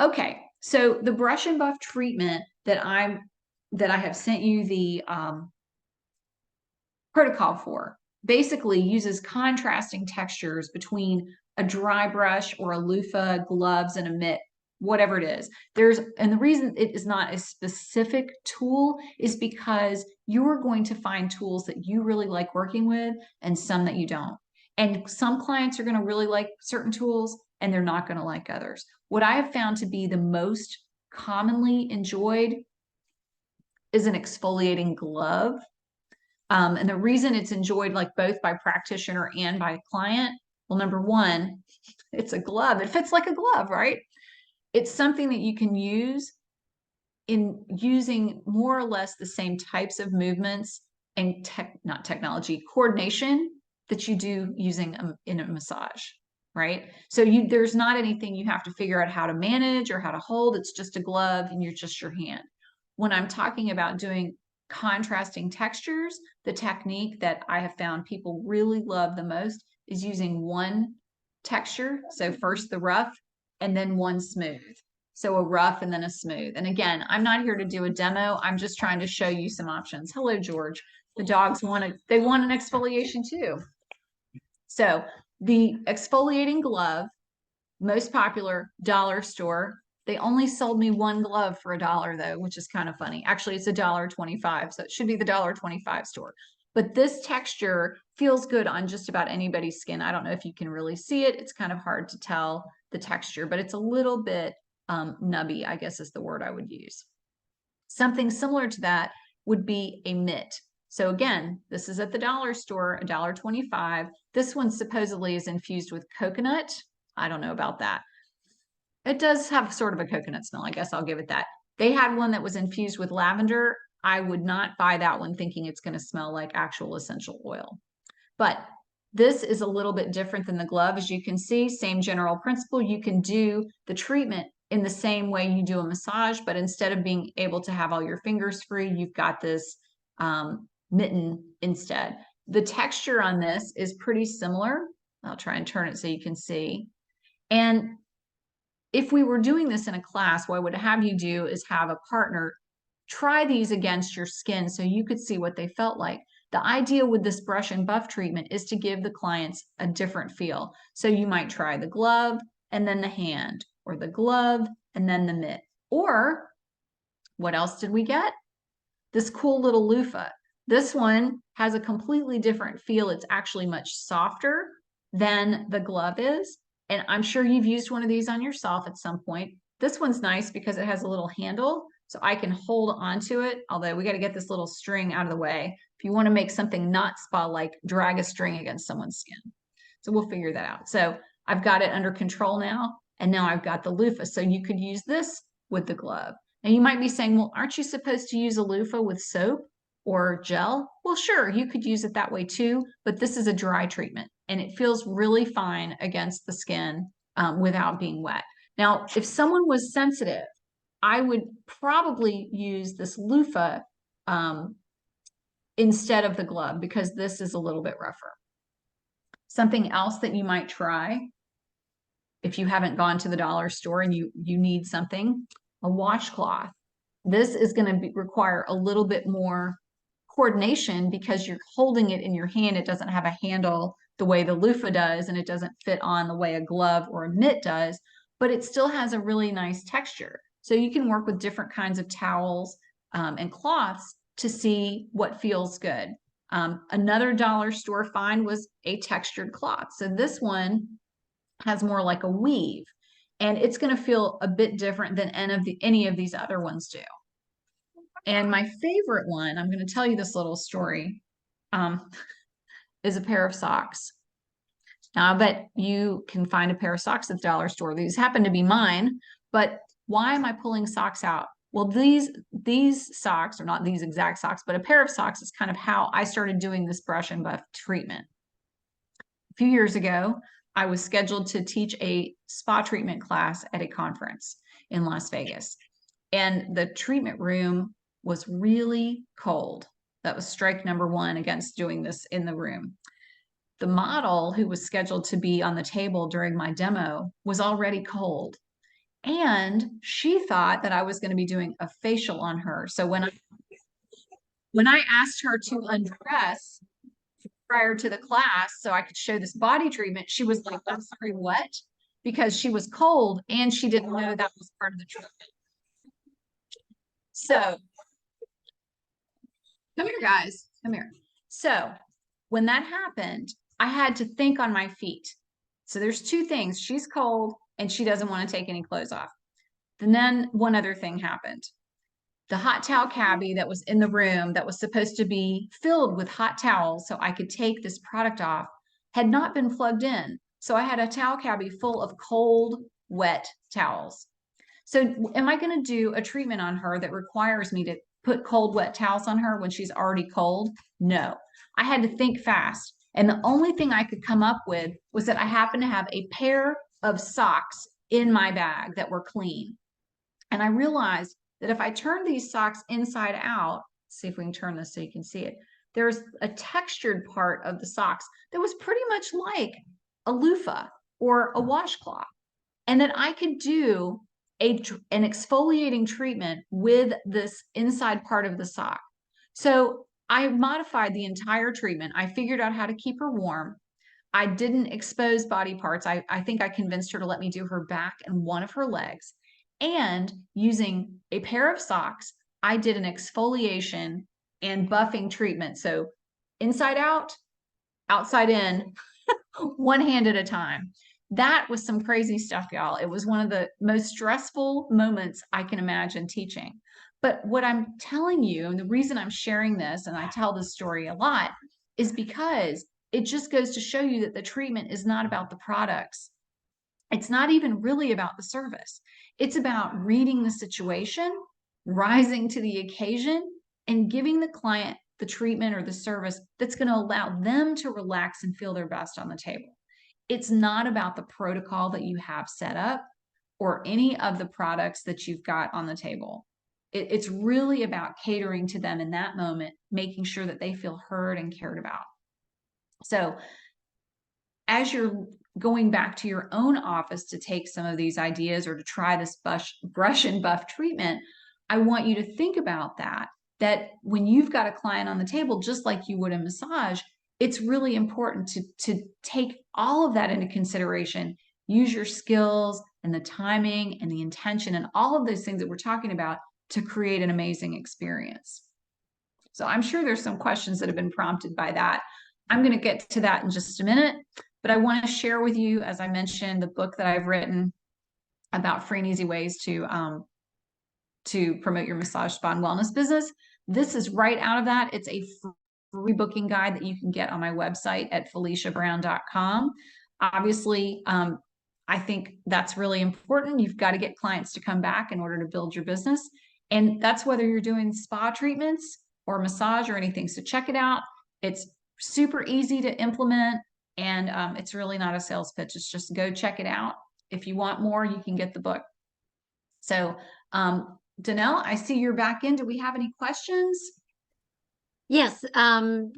Okay, so the brush and buff treatment that I have sent you the protocol for basically uses contrasting textures between a dry brush or a loofah, gloves, and a mitt, whatever it is. And the reason it is not a specific tool is because you're going to find tools that you really like working with and some that you don't. And some clients are going to really like certain tools and they're not going to like others. What I have found to be the most commonly enjoyed is an exfoliating glove. And the reason it's enjoyed like both by practitioner and by client, well, number one, it's a glove. It fits like a glove, right? It's something that you can use in using more or less the same types of movements and not technology, coordination that you do using in a massage, right? So there's not anything you have to figure out how to manage or how to hold. It's just a glove and you're just your hand. When I'm talking about doing contrasting textures, the technique that I have found people really love the most is using one texture. So first the rough and then one smooth. So a rough and then a smooth. And again, I'm not here to do a demo. I'm just trying to show you some options. Hello, George. The dogs they want an exfoliation too. So the exfoliating glove, most popular, dollar store. They only sold me one glove for $1 though, which is kind of funny. Actually, it's $1.25, so it should be the $1.25 store. But this texture feels good on just about anybody's skin. I don't know if you can really see it. It's kind of hard to tell the texture, but it's a little bit nubby, I guess is the word I would use. Something similar to that would be a mitt. So again, this is at the dollar store, $1.25. This one supposedly is infused with coconut. I don't know about that. It does have sort of a coconut smell. I guess I'll give it that. They had one that was infused with lavender. I would not buy that one thinking it's going to smell like actual essential oil. But this is a little bit different than the glove. As you can see, same general principle. You can do the treatment in the same way you do a massage, but instead of being able to have all your fingers free, you've got this mitten instead. The texture on this is pretty similar. I'll try and turn it so you can see. And if we were doing this in a class, what I would have you do is have a partner try these against your skin so you could see what they felt like. The idea with this brush and buff treatment is to give the clients a different feel. So you might try the glove and then the hand, or the glove and then the mitt. Or what else did we get? This cool little loofah. This one has a completely different feel. It's actually much softer than the glove is. And I'm sure you've used one of these on yourself at some point. This one's nice because it has a little handle, so I can hold onto it. Although we got to get this little string out of the way. If you want to make something not spa-like, drag a string against someone's skin. So we'll figure that out. So I've got it under control now. And now I've got the loofah. So you could use this with the glove. Now you might be saying, well, aren't you supposed to use a loofah with soap or gel? Well, sure, you could use it that way too, but this is a dry treatment and it feels really fine against the skin without being wet. Now, if someone was sensitive, I would probably use this loofah instead of the glove because this is a little bit rougher. Something else that you might try if you haven't gone to the dollar store and you need something, a washcloth. This is going to require a little bit more coordination because you're holding it in your hand. It doesn't have a handle the way the loofah does, and it doesn't fit on the way a glove or a mitt does, but it still has a really nice texture. So you can work with different kinds of towels and cloths to see what feels good. Another dollar store find was a textured cloth. So this one has more like a weave, and it's going to feel a bit different than any of these other ones do. And my favorite one, I'm going to tell you this little story, is a pair of socks. Now, I bet you can find a pair of socks at the dollar store. These happen to be mine, but why am I pulling socks out? Well, these socks, or not these exact socks, but a pair of socks is kind of how I started doing this brush and buff treatment. A few years ago, I was scheduled to teach a spa treatment class at a conference in Las Vegas. And the treatment room was really cold. That was strike number one against doing this in the room. The model who was scheduled to be on the table during my demo was already cold. And she thought that I was going to be doing a facial on her. So when I asked her to undress prior to the class so I could show this body treatment, she was like, I'm sorry, what? Because she was cold and she didn't know that was part of the treatment. So come here, guys, come here. So when that happened, I had to think on my feet. So there's two things. She's cold and she doesn't want to take any clothes off. And then one other thing happened. The hot towel cabbie that was in the room that was supposed to be filled with hot towels so I could take this product off had not been plugged in. So I had a towel cabbie full of cold, wet towels. So am I going to do a treatment on her that requires me to put cold, wet towels on her when she's already cold? No. I had to think fast. And the only thing I could come up with was that I happened to have a pair of socks in my bag that were clean. And I realized that if I turned these socks inside out, see if we can turn this so you can see it. There's a textured part of the socks that was pretty much like a loofah or a washcloth. And then I could do an exfoliating treatment with this inside part of the sock. So I modified the entire treatment. I figured out how to keep her warm. I didn't expose body parts. I think I convinced her to let me do her back and one of her legs. And using a pair of socks, I did an exfoliation and buffing treatment. So inside out, outside in, one hand at a time. That was some crazy stuff, y'all. It was one of the most stressful moments I can imagine teaching. But what I'm telling you, and the reason I'm sharing this, and I tell this story a lot, is because it just goes to show you that the treatment is not about the products. It's not even really about the service. It's about reading the situation, rising to the occasion, and giving the client the treatment or the service that's going to allow them to relax and feel their best on the table. It's not about the protocol that you have set up or any of the products that you've got on the table. It's really about catering to them in that moment, making sure that they feel heard and cared about. So as you're going back to your own office to take some of these ideas or to try this brush and buff treatment, I want you to think about that when you've got a client on the table, just like you would a massage, it's really important to take all of that into consideration, use your skills and the timing and the intention and all of those things that we're talking about to create an amazing experience. So I'm sure there's some questions that have been prompted by that. I'm going to get to that in just a minute, but I want to share with you, as I mentioned, the book that I've written about free and easy ways to promote your massage, spa, and wellness business. This is right out of that. It's a free booking guide that you can get on my website at feliciabrown.com. Obviously, I think that's really important. You've got to get clients to come back in order to build your business. And that's whether you're doing spa treatments or massage or anything. So check it out. It's super easy to implement, and it's really not a sales pitch. It's just go check it out. If you want more, you can get the book. So, Danelle, I see you're back in. Do we have any questions? Yes,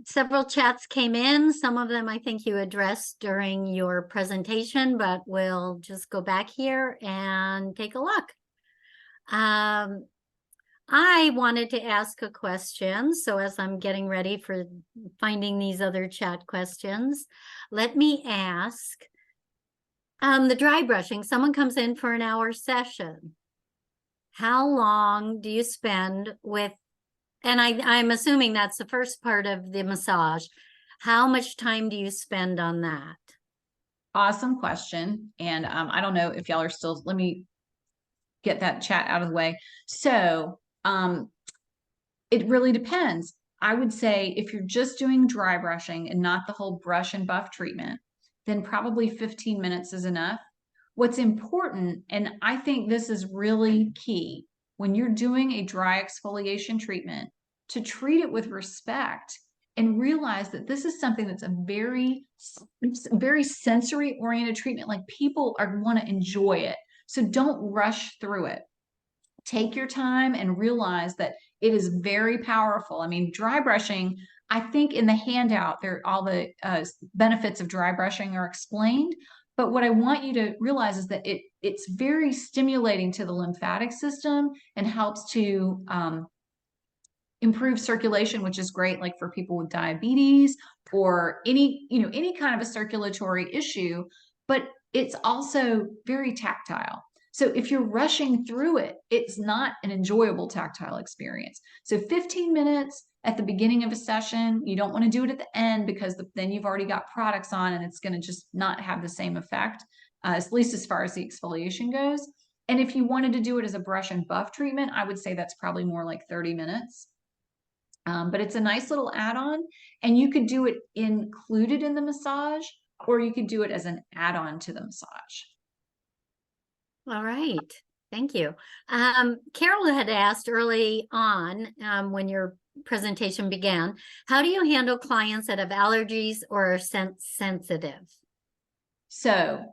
several chats came in. Some of them I think you addressed during your presentation, but we'll just go back here and take a look. I wanted to ask a question. So as I'm getting ready for finding these other chat questions, let me ask, the dry brushing, someone comes in for an hour session. How long do you spend with, and I'm assuming that's the first part of the massage. How much time do you spend on that? Awesome question. And I don't know if y'all are still, let me get that chat out of the way. So it really depends. I would say if you're just doing dry brushing and not the whole brush and buff treatment, then probably 15 minutes is enough. What's important, and I think this is really key, when you're doing a dry exfoliation treatment, to treat it with respect and realize that this is something that's a very, very sensory oriented treatment. Like people want to enjoy it. So don't rush through it. Take your time and realize that it is very powerful. I mean, dry brushing, I think in the handout, all the benefits of dry brushing are explained. But what I want you to realize is that it's very stimulating to the lymphatic system and helps to improve circulation, which is great, like for people with diabetes or any kind of a circulatory issue. But it's also very tactile. So if you're rushing through it, it's not an enjoyable tactile experience. So 15 minutes at the beginning of a session, you don't want to do it at the end because then you've already got products on and it's going to just not have the same effect, at least as far as the exfoliation goes. And if you wanted to do it as a brush and buff treatment, I would say that's probably more like 30 minutes. But it's a nice little add-on, and you could do it included in the massage, or you could do it as an add-on to the massage. All right. Thank you. Carol had asked early on when your presentation began, how do you handle clients that have allergies or are sensitive? So,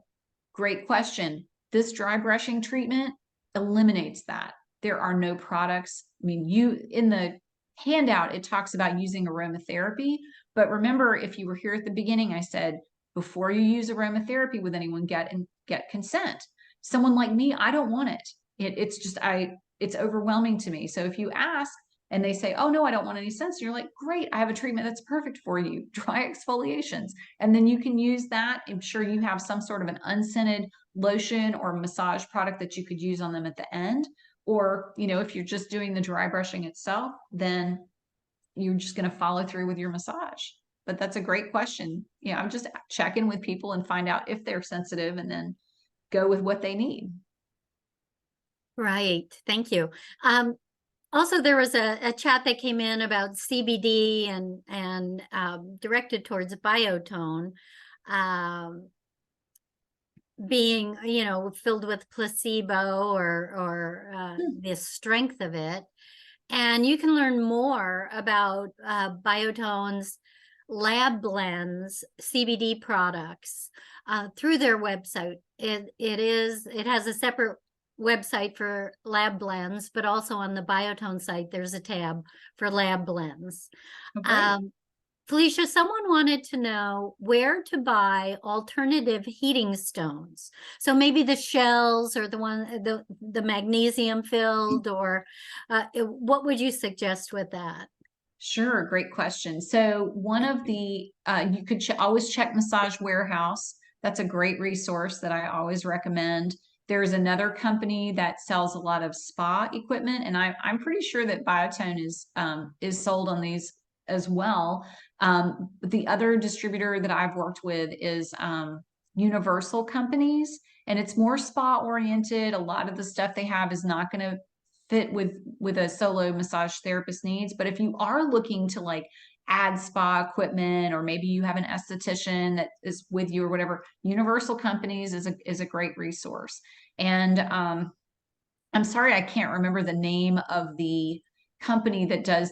great question. This dry brushing treatment eliminates that. There are no products. I mean, in the handout, it talks about using aromatherapy. But remember, if you were here at the beginning, I said, before you use aromatherapy with anyone, get consent. Someone like me, I don't want it. It's overwhelming to me. So if you ask and they say, oh no, I don't want any scents, you're like, great, I have a treatment that's perfect for you. Dry exfoliations. And then you can use that. I'm sure you have some sort of an unscented lotion or massage product that you could use on them at the end. Or, if you're just doing the dry brushing itself, then you're just going to follow through with your massage. But that's a great question. I'm just checking with people and find out if they're sensitive and then go with what they need. Right. Thank you. Also, there was a chat that came in about CBD and directed towards biotone. Being, filled with placebo or the strength of it. And you can learn more about Biotone's lab blends CBD products through their website. It has a separate website for lab blends, but also on the Biotone site, there's a tab for lab blends. Okay. Felicia, someone wanted to know where to buy alternative heating stones. So maybe the shells or the magnesium filled, or what would you suggest with that? Sure, great question. So one of the you could always check Massage Warehouse. That's a great resource that I always recommend. There's another company that sells a lot of spa equipment, and I'm pretty sure that Biotone is sold on these as well. The other distributor that I've worked with is Universal Companies, and it's more spa oriented. A lot of the stuff they have is not going to fit with a solo massage therapist needs. But if you are looking to like add spa equipment, or maybe you have an esthetician that is with you or whatever, Universal Companies is a great resource. And I'm sorry, I can't remember the name of the company that does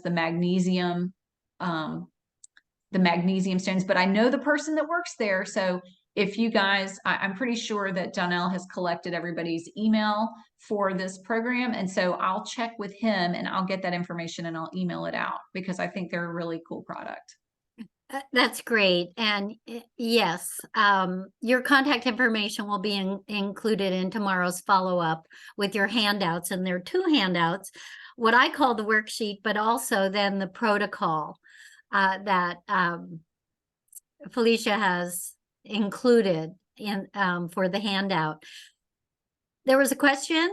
um, the magnesium stones, but I know the person that works there. So if you guys, I'm pretty sure that Donnell has collected everybody's email for this program. And so I'll check with him and I'll get that information and I'll email it out, because I think they're a really cool product. That's great. And yes, your contact information will be included in tomorrow's follow-up with your handouts. And there are two handouts, what I call the worksheet, but also then the protocol that Felicia has included in for the handout. There was a question: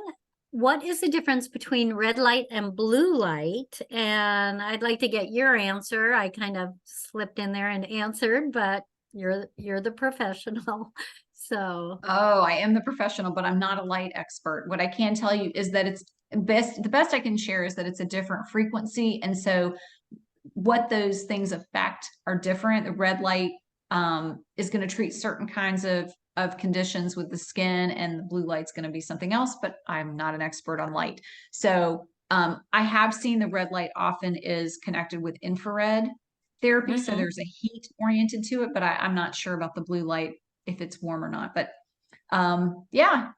what is the difference between red light and blue light? And I'd like to get your answer. I kind of slipped in there and answered, but you're the professional. So Oh, I am the professional, but I'm not a light expert. What I can tell you is that the best I can share is that it's a different frequency. And so what those things affect are different. The red light is going to treat certain kinds of conditions with the skin, and the blue light's going to be something else, but I'm not an expert on light. So I have seen the red light often is connected with infrared therapy. So there's a heat oriented to it, but I'm not sure about the blue light, if it's warm or not. But yeah,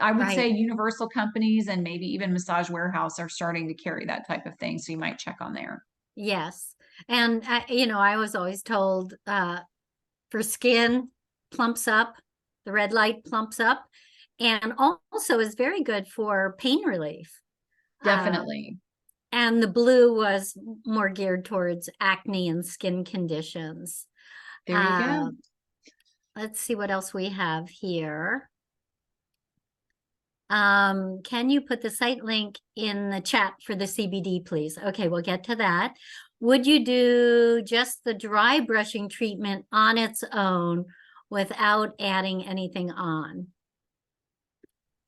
I would say Universal Companies and maybe even Massage Warehouse are starting to carry that type of thing. So you might check on there. yes. And I was always told for skin, plumps up, the red light plumps up, and also is very good for pain relief. Definitely. And the blue was more geared towards acne and skin conditions. There you go. Let's see what else we have here. Can you put the site link in the chat for the CBD, please? Okay, we'll get to that. Would you do just the dry brushing treatment on its own without adding anything on?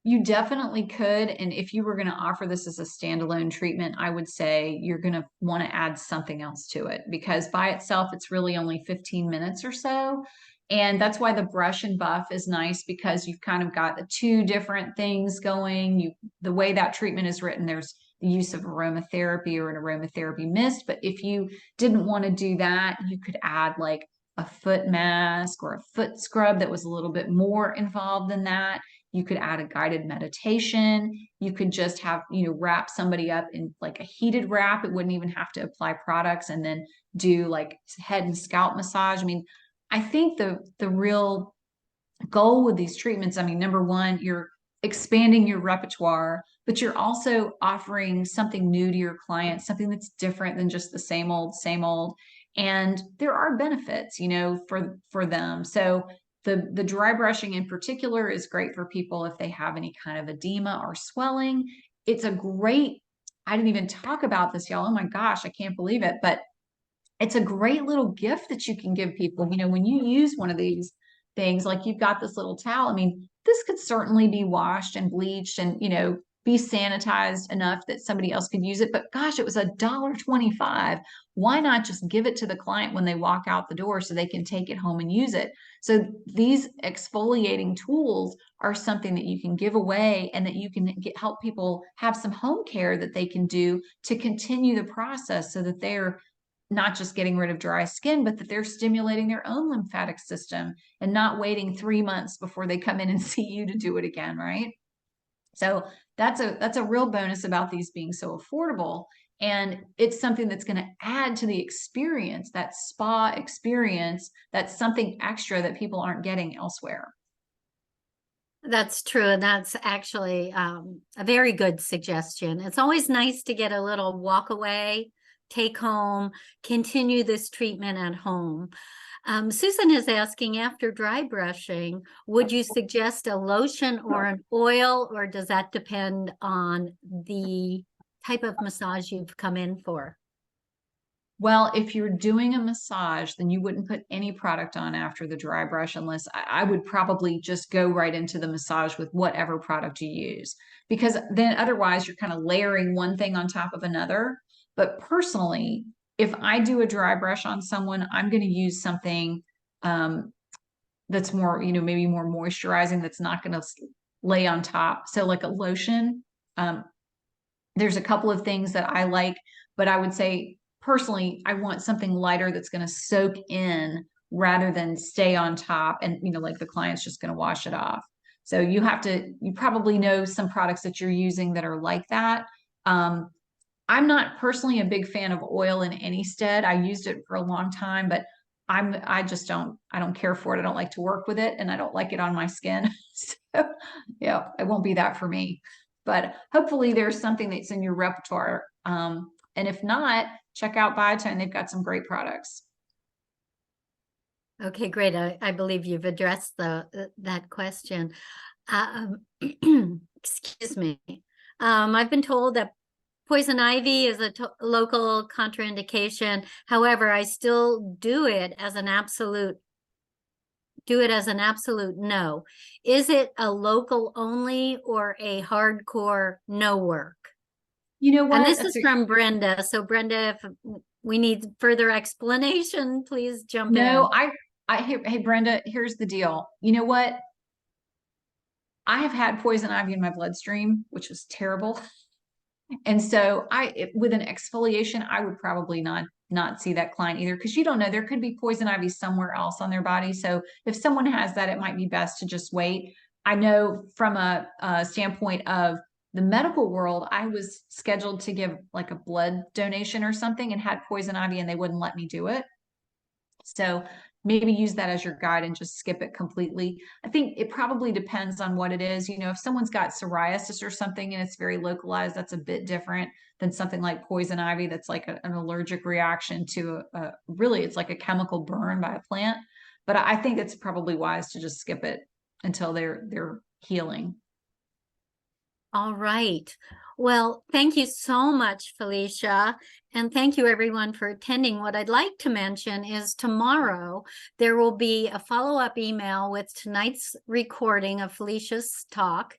You definitely could. And if you were going to offer this as a standalone treatment, I would say you're going to want to add something else to it, because by itself, it's really only 15 minutes or so. And that's why the brush and buff is nice, because you've kind of got the two different things going. The way that treatment is written, there's the use of aromatherapy or an aromatherapy mist. But if you didn't want to do that, you could add like a foot mask or a foot scrub that was a little bit more involved than that. You could add a guided meditation. You could just have, wrap somebody up in like a heated wrap. It wouldn't even have to apply products, and then do like head and scalp massage. I mean, I think the real goal with these treatments, I mean, number one, you're expanding your repertoire, but you're also offering something new to your clients, something that's different than just the same old, same old. And there are benefits, for them. So the dry brushing in particular is great for people if they have any kind of edema or swelling. It's a great, I didn't even talk about this, y'all. Oh my gosh, I can't believe it. But it's a great little gift that you can give people. When you use one of these things, like you've got this little towel, I mean, this could certainly be washed and bleached and, be sanitized enough that somebody else could use it. But gosh, it was $1.25. Why not just give it to the client when they walk out the door so they can take it home and use it? So these exfoliating tools are something that you can give away, and that you can help people have some home care that they can do to continue the process, so that they're not just getting rid of dry skin, but that they're stimulating their own lymphatic system and not waiting 3 months before they come in and see you to do it again, right? So that's a real bonus about these being so affordable. And it's something that's going to add to the experience, that spa experience. That's something extra that people aren't getting elsewhere. That's true. And that's actually a very good suggestion. It's always nice to get a little walk away, take home, continue this treatment at home. Susan is asking, after dry brushing, would you suggest a lotion or an oil, or does that depend on the type of massage you've come in for? Well, if you're doing a massage, then you wouldn't put any product on after the dry brush, unless I would probably just go right into the massage with whatever product you use, because then otherwise you're kind of layering one thing on top of another. But personally, if I do a dry brush on someone, I'm going to use something that's more, maybe more moisturizing, that's not going to lay on top. So like a lotion, there's a couple of things that I like, but I would say personally, I want something lighter that's going to soak in rather than stay on top, and, like the client's just going to wash it off. So you probably know some products that you're using that are like that. I'm not personally a big fan of oil in any stead. I used it for a long time, but I don't care for it. I don't like to work with it, and I don't like it on my skin. So yeah, it won't be that for me. But hopefully there's something that's in your repertoire. And if not, check out Biotone. They've got some great products. Okay, great. I believe you've addressed that question. Excuse me. I've been told that poison ivy is a local contraindication. However, I still do it as an absolute no. Is it a local only or a hardcore no work? You know what? And this is from Brenda. So Brenda, if we need further explanation, please jump in. No, hey Brenda, here's the deal. You know what? I have had poison ivy in my bloodstream, which is terrible. And so with an exfoliation, I would probably not see that client either, because you don't know, there could be poison ivy somewhere else on their body. So if someone has that, it might be best to just wait. I know from a standpoint of the medical world, I was scheduled to give like a blood donation or something and had poison ivy, and they wouldn't let me do it. So maybe use that as your guide and just skip it completely. I think it probably depends on what it is. If someone's got psoriasis or something and it's very localized, that's a bit different than something like poison ivy that's like an allergic reaction to really, it's like a chemical burn by a plant. But I think it's probably wise to just skip it until they're healing. All right. Well, thank you so much, Felicia. And thank you everyone for attending. What I'd like to mention is tomorrow there will be a follow-up email with tonight's recording of Felicia's talk,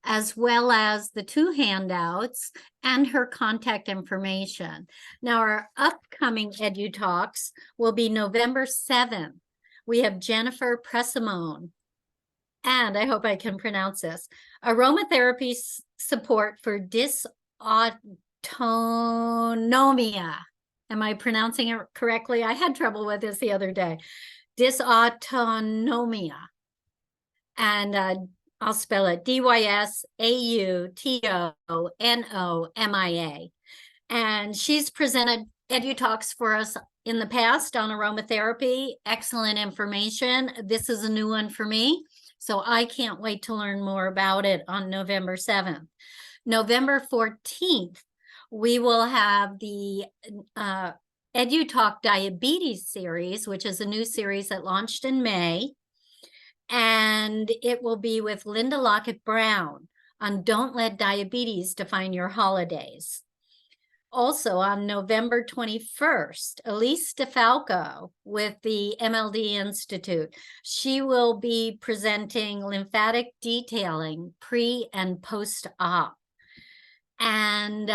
as well as the 2 handouts and her contact information. Now, our upcoming Edu Talks will be November 7th. We have Jennifer Pressimone, and I hope I can pronounce this, aromatherapy support for dysautonomia. Am I pronouncing it correctly? I had trouble with this the other day. Dysautonomia. And I'll spell it Dysautonomia. And she's presented EduTalks for us in the past on aromatherapy. Excellent information. This is a new one for me, so I can't wait to learn more about it on November 7th. November 14th, we will have the EduTalk Diabetes series, which is a new series that launched in May. And it will be with Linda Lockett Brown on Don't Let Diabetes Define Your Holidays. Also on November 21st, Elise DeFalco with the MLD Institute. She will be presenting lymphatic detailing pre and post-op. And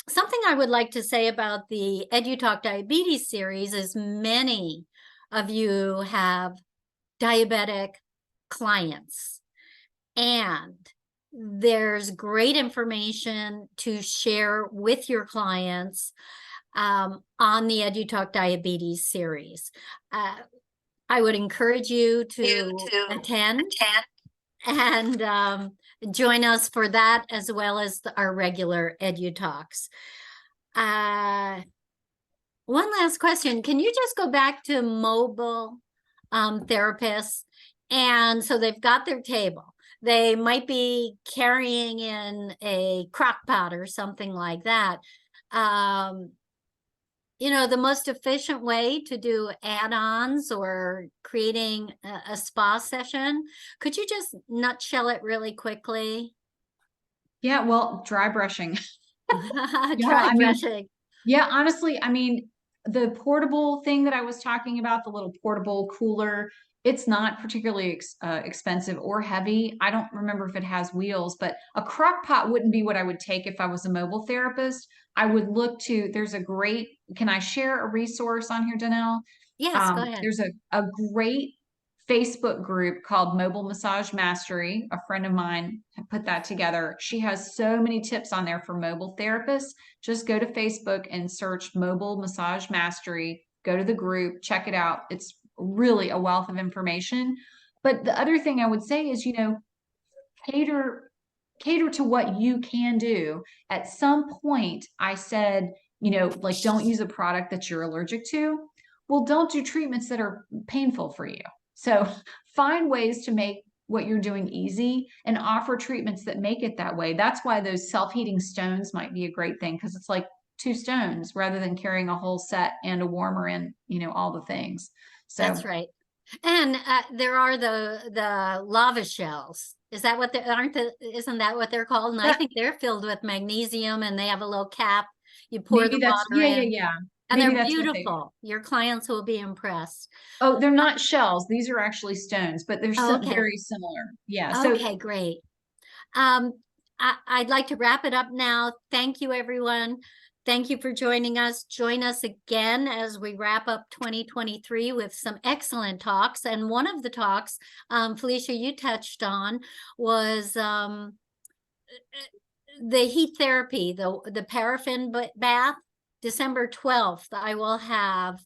something I would like to say about the EduTalk Diabetes series is many of you have diabetic clients, and there's great information to share with your clients on the EduTalk Diabetes series. I would encourage you to attend and join us for that, as well as our regular EduTalks. One last question. Can you just go back to mobile therapists? And so they've got their table. They might be carrying in a crock pot or something like that. You know, the most efficient way to do add-ons or creating a spa session, could you just nutshell it really quickly? Yeah, well, dry brushing. Dry brushing. Yeah, honestly, I mean, the portable thing that I was talking about, the little portable cooler, it's not particularly expensive or heavy. I don't remember if it has wheels, but a crock pot wouldn't be what I would take if I was a mobile therapist. I would look to, there's a great, can I share a resource on here, Danelle? Yes, go ahead. There's a great Facebook group called Mobile Massage Mastery. A friend of mine put that together. She has so many tips on there for mobile therapists. Just go to Facebook and search Mobile Massage Mastery. Go to the group, check it out. It's really a wealth of information. But the other thing I would say is, cater to what you can do. At some point, I said, like, don't use a product that you're allergic to. Well, don't do treatments that are painful for you. So find ways to make what you're doing easy and offer treatments that make it that way. That's why those self-heating stones might be a great thing, because it's like 2 stones rather than carrying a whole set and a warmer and, all the things. So that's right. And there are the lava shells. Is that what they isn't that what they're called? And I think they're filled with magnesium, and they have a little cap. You pour maybe the that's, water in. yeah. And Maybe they're that's what they- beautiful. Your clients will be impressed. Oh, they're not shells. These are actually stones, but they're Okay. very similar. Yeah. So Okay, great. I'd like to wrap it up now. Thank you, everyone. Thank you for joining us. Join us again as we wrap up 2023 with some excellent talks. And one of the talks, Felicia, you touched on, was the heat therapy, the paraffin bath. December 12th, I will have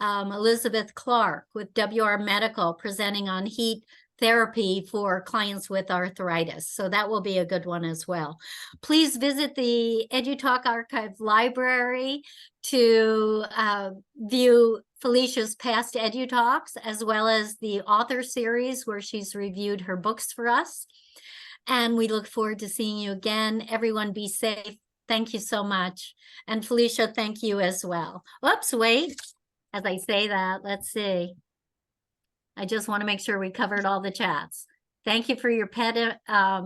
Elizabeth Clark with WR Medical presenting on heat therapy for clients with arthritis. So that will be a good one as well. Please visit the EduTalk Archive Library to view Felicia's past EduTalks, as well as the author series where she's reviewed her books for us. And we look forward to seeing you again. Everyone be safe. Thank you so much. And Felicia, thank you as well. Oops, wait. As I say that, let's see. I just want to make sure we covered all the chats. Thank you for your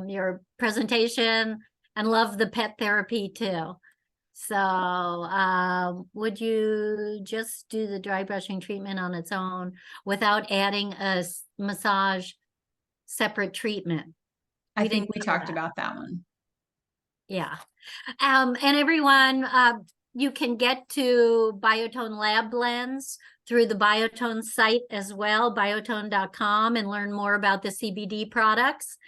your presentation, and love the pet therapy too. So would you just do the dry brushing treatment on its own without adding a massage separate treatment? I think we talked about that one. Yeah. And everyone, you can get to Biotone Lab Blends through the Biotone site as well, biotone.com, and learn more about the CBD products.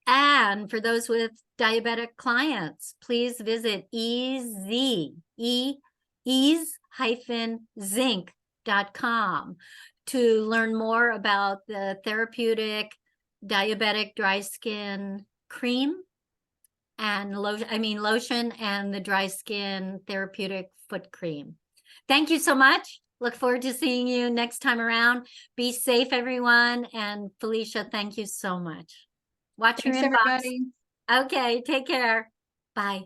And for those with diabetic clients, please visit ease-zinc.com to learn more about the therapeutic diabetic dry skin cream and lotion and the dry skin therapeutic foot cream. Thank you so much. Look forward to seeing you next time around. Be safe, everyone. And Felicia, thank you so much. Watch your Thanks, inbox. everybody. Okay, take care. Bye.